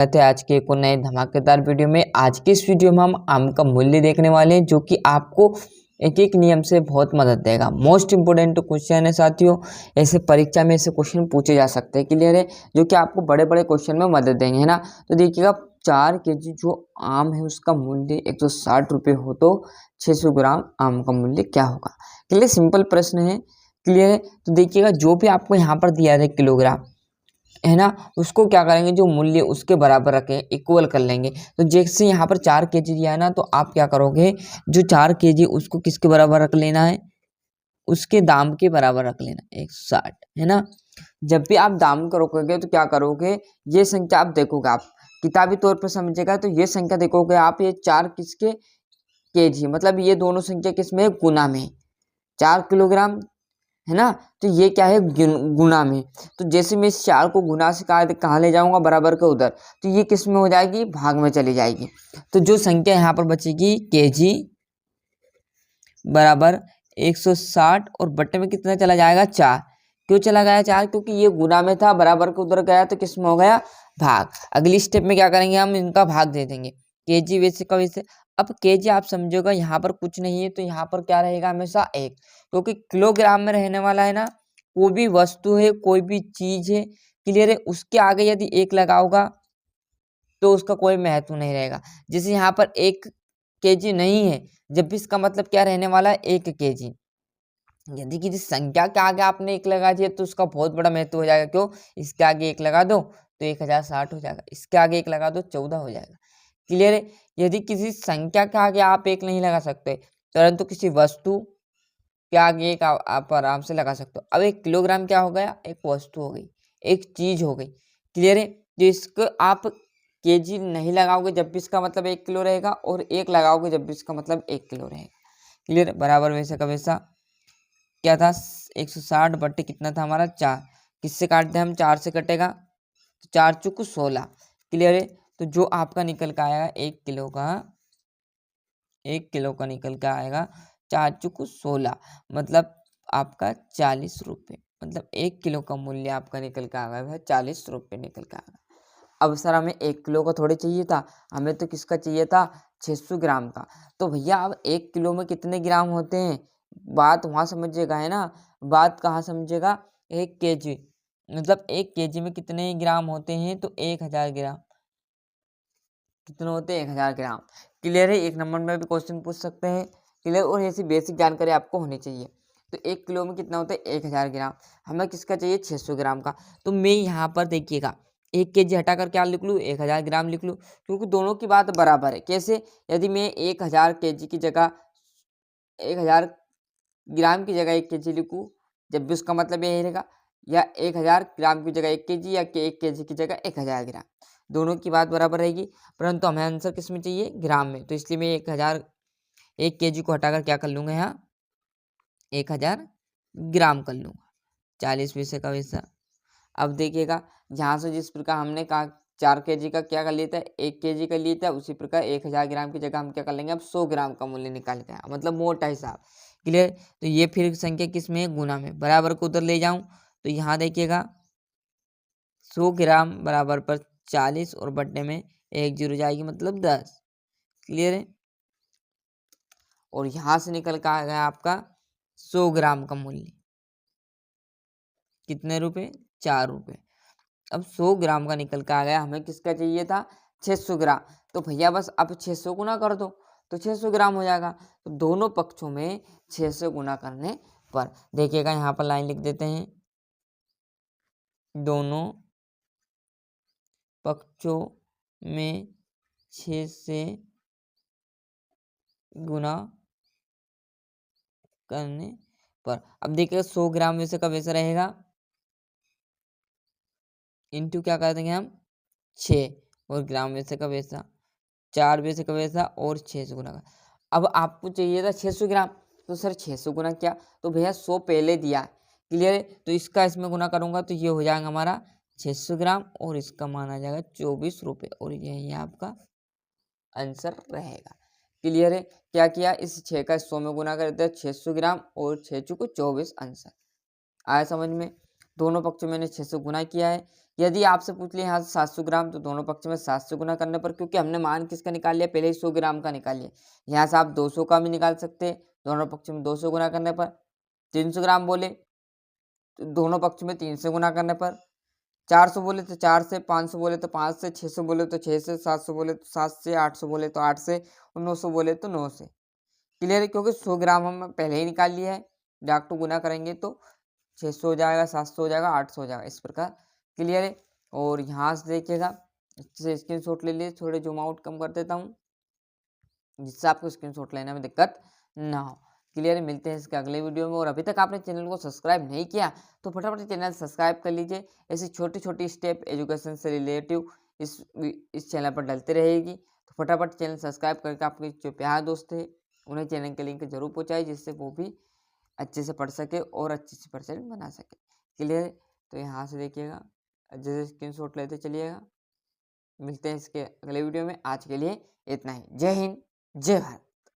स्वागत है आज के एक और नए धमाकेदार वीडियो में। आज की इस वीडियो में हम आम का मूल्य देखने वाले हैं, जो कि आपको एक एक नियम से बहुत मदद देगा। मोस्ट इंपोर्टेंट क्वेश्चन है साथियों, ऐसे परीक्षा में ऐसे क्वेश्चन पूछे जा सकते हैं, क्लियर है, जो कि आपको बड़े बड़े क्वेश्चन में मदद देंगे, है ना। तो देखिएगा 4 केजी जो आम है उसका मूल्य 160 रुपये हो तो 600 ग्राम आम का मूल्य क्या होगा। क्लियर, सिंपल प्रश्न है, क्लियर है। तो देखिएगा जो भी आपको यहाँ पर दिया है किलोग्राम, है ना, उसको क्या करेंगे, जो मूल्य उसके बराबर रखें, इक्वल कर लेंगे। तो जैसे यहाँ पर 4 केजी दिया है ना, तो आप क्या करोगे, जो 4 केजी उसको किसके बराबर रख लेना है, उसके दाम के बराबर रख लेना 160, है ना। जब भी आप दाम करोगे तो क्या करोगे, ये संख्या आप देखोगे, आप किताबी तौर पर समझेगा, तो ये संख्या देखोगे आप, ये 4 किसके केजी, मतलब ये दोनों संख्या किसमें गुना में, 4 किलोग्राम, है ना। तो ये क्या है, गुना में। तो जैसे मैं इस 4 को गुना से कहाँ ले जाऊंगा, बराबर के उधर, तो ये किस में हो जाएगी, भाग में चली जाएगी। तो जो संख्या यहाँ पर बचेगी, केजी बराबर 160 और बट्टे में कितना चला जाएगा, 4। क्यों चला गया 4, क्योंकि ये गुना में था, बराबर के उधर गया तो किस में हो गया, भाग। अगली स्टेप में क्या करेंगे, हम इनका भाग दे देंगे, केजी वैसे का वैसे। अब केजी आप समझोगा यहाँ पर कुछ नहीं है, तो यहाँ पर क्या रहेगा, हमेशा 1, क्योंकि किलोग्राम में रहने वाला है ना, कोई भी वस्तु है, कोई भी चीज है, क्लियर है, उसके आगे यदि 1 लगाओगा तो उसका कोई महत्व नहीं रहेगा। जैसे यहाँ पर 1 केजी नहीं है, जब भी इसका मतलब क्या रहने वाला है, 1 केजी। यदि किसी संख्या के आगे आपने 1 लगा दिया तो उसका बहुत बड़ा महत्व हो जाएगा। क्यों, इसके आगे 1 लगा दो तो 1060 हो जाएगा, इसके आगे 1 लगा दो 14 हो जाएगा, क्लियर है। यदि किसी संख्या के आगे आप 1 नहीं लगा सकते, परंतु किसी वस्तु के आगे 1 आप आराम से लगा सकते हो। अब 1 किलोग्राम क्या हो गया, एक वस्तु हो गई, एक चीज हो गई, क्लियर है। तो इसको आप केजी नहीं लगाओगे जब भी इसका मतलब 1 किलो रहेगा, और 1 लगाओगे जब भी इसका मतलब 1 किलो रहेगा, क्लियर। बराबर वैसा का वैसा क्या था, 160 बट्टे कितना था हमारा, 4। किससे काटते हैं हम, 4 से कटेगा, तो 4 चुक 16, क्लियर है। तो जो आपका निकल का आएगा 1 किलो का, 1 किलो का निकल के आएगा 4 चुक 16, मतलब आपका 40 रुपये, मतलब 1 किलो का मूल्य आपका निकल के आ गया 40 रुपये निकल के आ गया। अब सर हमें 1 किलो का थोड़ी चाहिए था, हमें तो किसका चाहिए था, 600 ग्राम का। तो भैया अब 1 किलो में कितने ग्राम होते हैं, बात वहाँ समझिएगा, है ना। बात कहाँ समझिएगा, 1 केजी, मतलब 1 केजी में कितने ग्राम होते हैं, तो 1000 ग्राम। कितने होते हैं, 1000 ग्राम, क्लियर है। 1 नंबर में भी क्वेश्चन पूछ सकते हैं, क्लियर। और ऐसी बेसिक जानकारी आपको होनी चाहिए। तो 1 किलो में कितना होता है, 1000 ग्राम। हमें किसका चाहिए, 600 ग्राम का। तो मैं यहाँ पर देखिएगा 1 केजी हटाकर क्या लिख लूँ, 1000 ग्राम लिख लूँ, क्योंकि दोनों की बात बराबर है। कैसे, यदि मैं 1000 केजी की जगह 1000 ग्राम की जगह 1 केजी लिखूँ, जब भी उसका मतलब यही रहेगा, या 1000 ग्राम की जगह 1 केजी, या 1 केजी की जगह 1000 ग्राम, दोनों की बात बराबर रहेगी। परंतु हमें आंसर किस में चाहिए, ग्राम में। तो इसलिए मैं 1 केजी को हटाकर क्या कर लूँगा, यहाँ 1000 ग्राम कर लूँगा, 40 पैसे का वैसा। अब देखिएगा यहाँ से जिस प्रकार हमने कहा 4 केजी का क्या कर लिया था, 1 केजी का लिया था, उसी प्रकार 1000 ग्राम की जगह हम क्या कर लेंगे, अब 100 ग्राम का मूल्य निकाल के, मतलब मोटा हिसाब, क्लियर। तो ये फिर संख्या किस में है, गुना में। बराबर को उधर ले जाऊं तो यहाँ देखिएगा 100 ग्राम बराबर पर 40 और बट्टे में 1 जीरो जाएगी, मतलब 10, क्लियर है। और यहाँ से निकल कर आ गया आपका 100 ग्राम का मूल्य, कितने रुपए, 4 रुपए। अब 100 ग्राम का निकल के आ गया, हमें किसका चाहिए था, 600 ग्राम। तो भैया बस अब 600 गुना कर दो तो 600 ग्राम हो जाएगा। तो दोनों पक्षों में 600 गुना करने पर, देखिएगा यहाँ पर लाइन लिख देते हैं, दोनों पक्षों में 6 से गुना करने पर। अब देखिएगा 100 ग्राम वैसे का वैसा रहेगा, इंटू क्या कर देंगे हम 6, और ग्राम वैसे का वैसा 4 वैसे का वैसा, और 6 से गुना का। अब आपको चाहिए था 600 ग्राम, तो सर 600 गुना क्या, तो भैया 100 पहले दिया, क्लियर है। तो इसका इसमें गुना करूंगा तो ये हो जाएगा हमारा 600 ग्राम, और इसका मान आ जाएगा 24 रुपये, और यही आपका आंसर रहेगा, क्लियर है। क्या किया, इस 6 का 100 में गुना कर देते हैं, 600 ग्राम, और 6 चुको 24 आंसर आया समझ में। दोनों पक्षों में मैंने 600 गुना किया है, यदि आपसे पूछ लिया यहाँ से 700 ग्राम, तो दोनों पक्ष में 7 से गुना करने पर, क्योंकि हमने मान किसका निकाल लिया, पहले ही 100 ग्राम का निकाल लिया। यहाँ से आप 200 का भी निकाल सकते हैं, दोनों पक्ष में 200 गुना करने पर। 300 ग्राम बोले तो दोनों पक्ष में 3 से गुना करने पर। 400 बोले तो 4 से, 500 बोले तो 5 से, 600 बोले तो 6 से, 700 बोले तो 7 से, 800 बोले तो 8 से और 900 बोले तो 9 से। क्लियर है, क्योंकि 100 ग्राम हम पहले ही निकाल लिया है। डाक टू गुना करेंगे तो 600 हो जाएगा, 700 हो जाएगा, 800 हो जाएगा, इस प्रकार। क्लियर है। और यहाँ से देखिएगा, अच्छे से स्क्रीनशॉट ले लिए। थोड़े जूम आउट कम कर देता हूँ जिससे आपको स्क्रीनशॉट लेने में दिक्कत ना हो। क्लियर है, मिलते हैं इसके अगले वीडियो में। और अभी तक आपने चैनल को सब्सक्राइब नहीं किया तो फटाफट चैनल सब्सक्राइब कर लीजिए। ऐसी छोटी छोटी स्टेप एजुकेशन से रिलेटिव इस चैनल पर डलते रहेगी, तो फटाफट चैनल सब्सक्राइब करके आपके जो प्यार दोस्त है उन्हें चैनल के लिंक जरूर पहुँचाए, जिससे वो भी अच्छे से पढ़ सके और अच्छे से परसेंट बना सके। क्लियर है, तो यहाँ से देखिएगा, जैसे स्क्रीनशॉट लेते चलिएगा। मिलते हैं इसके अगले वीडियो में। आज के लिए इतना ही। जय हिंद, जय भारत।